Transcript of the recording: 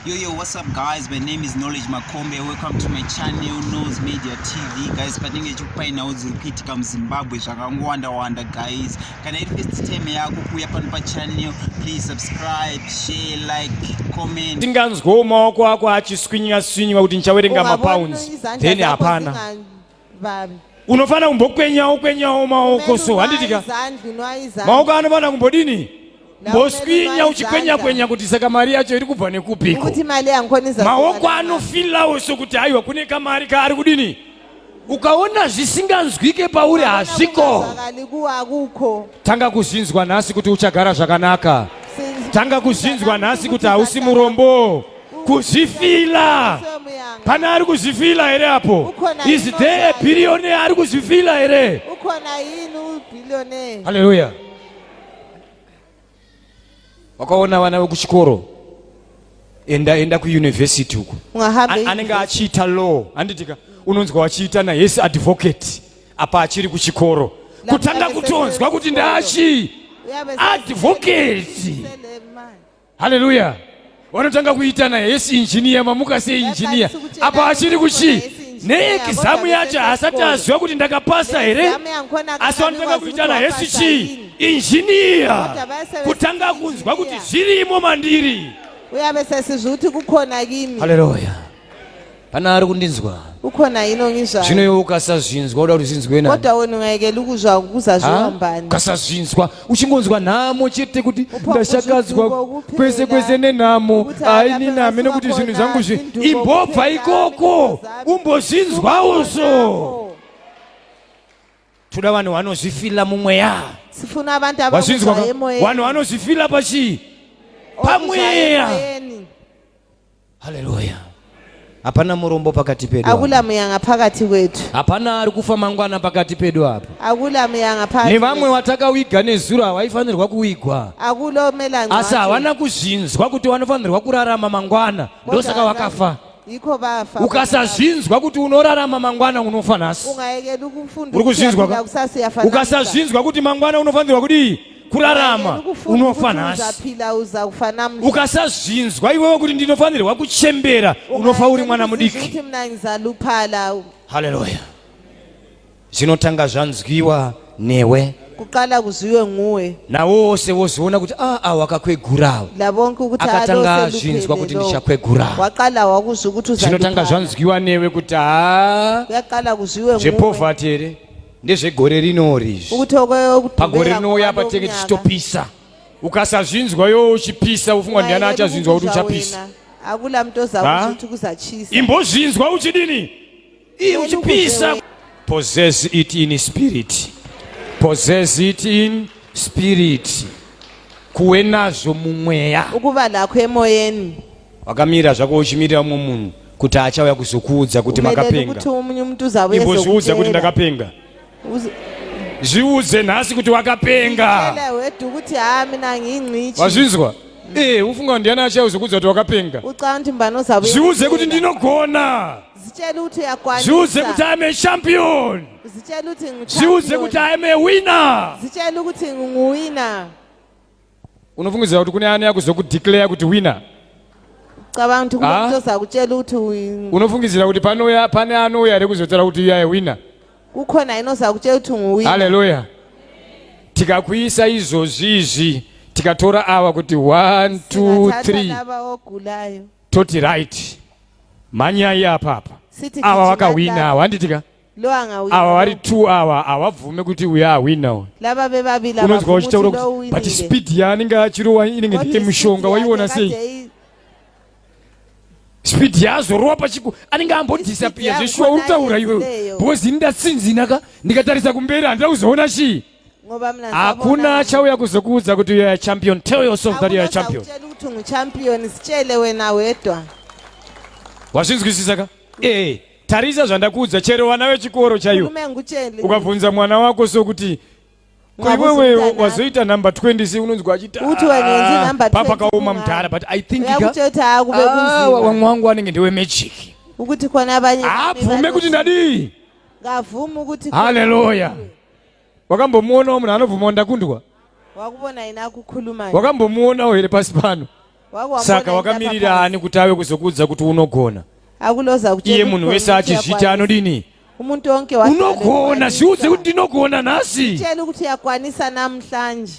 Yo, what's up guys? My name is Knowledge Makombe. Welcome to my channel, Nose Media TV. Guys, patinge chupaina uzipiti kama Zimbabwe wanda guys. Kana if first time yako kuya pa channel, please subscribe, share, like, comment. Tinganzgo maoko ako achiswinya kuti nchawerenga mapounds. Then hapana. Unofana umbokwenyawo maoko so handitika. Maoko anofana kumbodini? Mboswinya uchikwenya kuti saka mari yacho iri kubva nekupiko. Kuti mali yankoniza. Maoko anofila so kuti aiwa kune kamari kaari kudini? Ukaona zvisinganzwike pauri hazviko. Tanga kuzinzwa nhasi kuti uchagara zvakanaka. Tanga kuzinzwa nhasi kuti hausi murombo. Kuzvifila. Pana ari kuzvifila here apo? Is there a billionaire ari kuzvifila here? Ukona yini billionaire? Hallelujah. Wakaona vana vekuchikoro enda kuuniversity huko anenge achiita law handitika unonzwa wachiita nahesi advocate apa achiri kuchikoro kutanga kutonzwa kuti ndachi advocate. Hallelujah. Wanotanga kuita nahesi engineer mamuka sei engineer apa achiri kuchi neexamu yacho asati aziva kuti ndakapasa here asi wanotanga kuita nahesi chi engineer kutanga kunzwa kuti zvirimo mandiri. Uyabe sesizvuti kukhona kimi. Hallelujah. Pana ari kundinzwa. Ukhona yino ngizwa. Zvino iwe ukasazvinzwa uda kuti zinzwe nani? Kodwa wena ungayekela ukuzwa kuzazviwambani. Ukasazvinzwa uchingonzwa nhamo chete kuti ndashakadzwa kwese nenhamo aini nami nokuti zvinhu zvangu imbobva ikoko umbozvinzwawo so. Toda vanhu vanozvifila mumweya. Sifuna abantu abazvinzwa emoyeni. Vanhu vanozvifila pachi pamweya. Hallelujah. Hapana murombo pakati pedu. Akula muyanga pakati kwetu. Hapana ari kufa mangwana pakati pedu apa. Akula muyanga pakati. Ni vamwe watakawiga nezuro havaifanirwa kuwigwa. Akulo melanga. Asi havana kuzvinzwa kuti vanofanirwa kurarama mangwana. Ndosaka wakafa. Iko bafa. Ukasazvinzwa kuti unorarama mangwana unofa nhasi. Ungayekela ukufunda. Uri kuzvinzwa. Ukasazvinzwa kuti mangwana unofanirwa kudii kurarama unofa nhasi. Ukasazvinzwa iwewe kuti ndinofanirwa kuchembera unofa uri mwana mudiki. Hallelujah. Zvinotanga zvanzwiwa newe kuqala kuziwe nguwe nawo wose woziona kuti wakakwegurawo akatanga azvinzwa kuti ndichakwegurawo waqala wakuzwa ukuthi zvinotanga zvanzwiwa newe kuti yaqala kuziwe nguwe zvepovhati here ndezvegore rinori pagore rinouya patenge tichitopisa ukasazvinzwa iwe uchipisa ufungwa ndiani achazvinzwa kuti uchapisa akula mntu ozakuthi ukuthi kuzachisa imbozvinzwa uchidini uchipisa. Possess it in spirit. Possess it in spirit. Kuwe nazvo mumweya ukuva lakho emoyeni. Wakamira zvako uchimirira mumwe munhu kuti achauya kuzokuudza kuti makapenga. Imbozviudza kuti ndakapenga. Zviudze nhasi kuti wakapenga. Wazvinzwa? Ufunga ndiani achauzokuudza kuti wakapenga. Zviudze kuti ndinogona. Zviudze kuti I am a champion. Zviudze kuti I am a winner. Unofungidzira kuti kune ani yakuzokudeclare kuti winner? Unofungidzira kuti pane anouya ari kuzotara kuti iye winner? Kukhona inoza kutshela ukuthi nguwina. Hallelujah. Tikakuisa izvozvi tikatora awa kuti 1 2 3 toti right manyai apapa awa wakawina awa handitika awa vari 2 awa havabvume kuti uya awina. Unonzwa uchitaura kuti but speed yaanenge achirowa inenge ndeyemushonga waiona sei? Speed yazorowa pachiku anenge ambodisappear zveshuwa uritaura iwewe because ndatsinzinaka ndikatarisa kumberi handina kuzoona chii. Hakuna achauya kuzokuudza kuti you are a champion. Tell yourself that you are a champion. Wazvinzwisisa ka? Tarisa zvandakuudza chero vana vechikoro chaiwo ukabvunza mwana wako sokuti iwewe wazoita number 20 unonzwa achita papa kaoma mudhara but I think wamwe wangu anenge ndewe magic abvume kuti ndadii. Hallelujah. Wakambomuonawo munhu anobvuma ndakundwa? Wakambomuonawo here pasi pano? saka wakamirirani kuti awe kuzokudza kuti unogona akuloza iye munhu wese achizvita anodini umuntu wonke unogona zviudze kuti ndinogona nhasi tshela ukuthi yakwanisa namhlanje